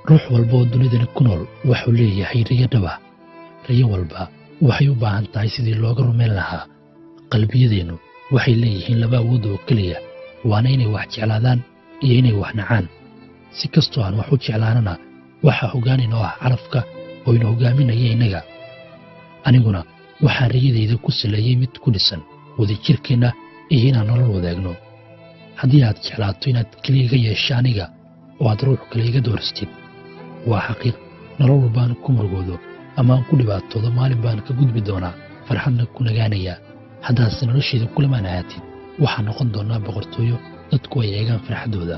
ruux walba oo dunidani ku nool wuxuu leeyahay riyo dhab ah. riyo walba waxay u baahan tahay sidii looga rumayn lahaa. qalbiyadeennu waxay leeyihiin laba awood oo keliya, waana inay wax jeclaadaan iyo inay wax nacaan. si kastoo aan wax u jeclaanana waxaa hoggaan inoo ah calafka oo ina hoggaaminaya innaga. aniguna waxaan riyadayda ku saleeyey mid ku dhisan wadajirkeenna iyo inaan nolol wadaagno. haddii aad jeclaato inaad keliya iga yeesho aniga oo aad ruux kale iga doorastid, waa xaqiiq nolol walbaan ku murugoodo ama aan ku dhibaatoodo maalin baan ka gudbi doonaa, farxadna ku nagaanayaa. haddaadse nolosheeda kulamaan ahaatid, waxaa noqon doonaa boqortooyo dadku ay eegaan farxaddooda.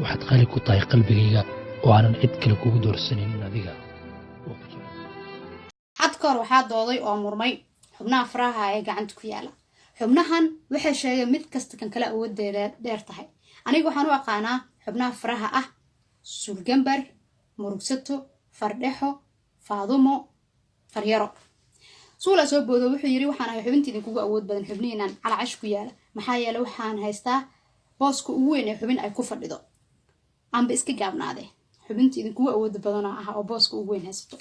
waxaad qaali ku tahay qalbigayga oo aanan cid kale kugu doorsanaynin adiga. xadkoor waxaa dooday oo murmay xubnaha faraha ee gacanta ku yaala. xubnahan waxay sheegeen mid kasta kan kale awoodeeda dheer tahay. aniga waxaan u aqaanaa xubnaha faraha ah sulgambar, murugsato, fardhexo, faadumo, faryaro. suula soo boodo wuxuu yiri waxaan ahay xubintii idinkugu awood badan xubnihiinan calacash ku yaala, maxaa yeelay waxaan haystaa booska ugu weyn ee xubin ay ku fadhido. aanba iska gaabnaadee xubintii idinkugu awood badan ah oo booska ugu weyn haysto.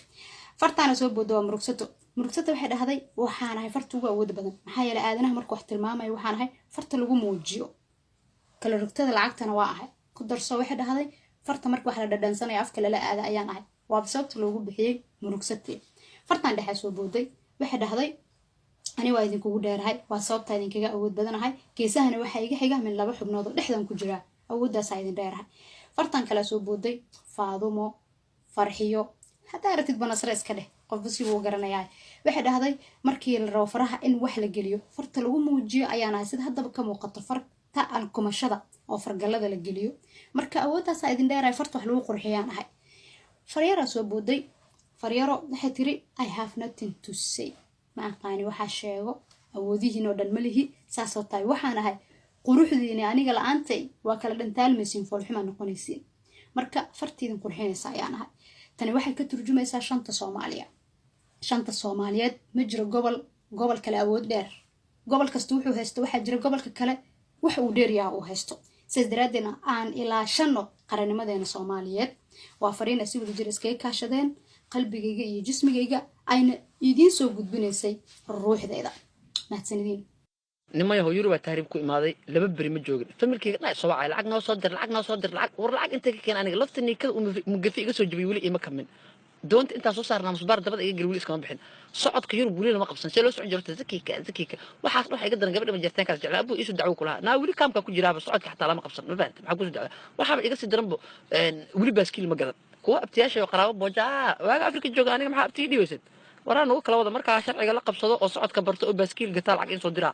fartaana soo boodo waa murugsato. murugsato waxay dhahday waxaan ahay farta ugu awood badan, maxaa yeelay aadanaha markuu wax tilmaamayo waxaan ahay farta lagu muujiyo. kala rugtada lacagtana waa ahay. ku darso waxay dhahday farta marka wax la dhadhansanayo afka lala aada ayaan ahay. waa sababta loogu bixiyay murugsatee. fartaan dhexe soo booday waxay dhahday ani waa idinkugu dheerahay, waa sababta idinkaga awood badanahay. geesahana waxa iga xiga min laba xubnood oo dhexdan ku jira, awooddaas idin dheerahay. fartaan kala soo booday faadumo, farxiyo, hadda aragtid banasre iska dheh qofba si uu garanayaa. waxay dhahday markii la rabo faraha in wax la geliyo farta lagu muujiyo ayaan ahay, sida haddaba ka muuqato farta alkumashada oo fargalada la geliyo. marka awooddaas idin dheerahay, farta wax lagu qurxiyaan ahay. faryaro soo booday. faryaro waxay tiri I have nothing to say, ma aqaani waxa sheego, awoodihiin oo dhan ma lihi, saasoo tahay waxaan ahay quruxdiina aniga la'aantay waa kala dhantaalmaysiin, foolxuma noqonaysiin. marka fartiidin qurxinaysa ayaan ahay. tani waxay ka turjumaysaa shanta Soomaaliya. shanta Soomaaliyeed ma jiro gobol kale awood dheer. gobol kasta wuxuu haysto waxa jira gobolka kale wax uu dheer yahay uu haysto. sidaas daraadeedna aan ilaa shano qarannimadeena Soomaaliyeed waa fariin si wada jir iskaga kaashadeen qalbigayga iyo jismigayga ayna idiin soo gudbinaysay ruuxdeeda. mahadsanidin. nimayo hooyuru waa taariib ku imaaday laba bari ma joogin familkayga dhay soo wacay lacag noo soo dir war lacag inta ka keen aniga laftani ka mugafi iga soo jabay wali ima kamin doonta inta soo saarnaa musbaar dabada iga gal wali iska ma bixin socodka yurub wali lama qabsan see loo socon jirta zakiika waxaas waxa iga daran gabadha ma jirtaan kaas jeclaa abuu isu dacwo kulaha naa wali kaamka ku jiraaba socodka xataa lama qabsan ma fahanti maxaa ku soo dacwa waxaaba iga sii daranbo wali baaskiil ma gadan kuwa abtiyaasha iyo qaraabo boojaa waaga afrika jooga aniga maxaa abtii dhiibaysid waraan ugu kala wada markaa sharciga la qabsado oo socodka barto oo baaskiil gataa lacag in soo diraa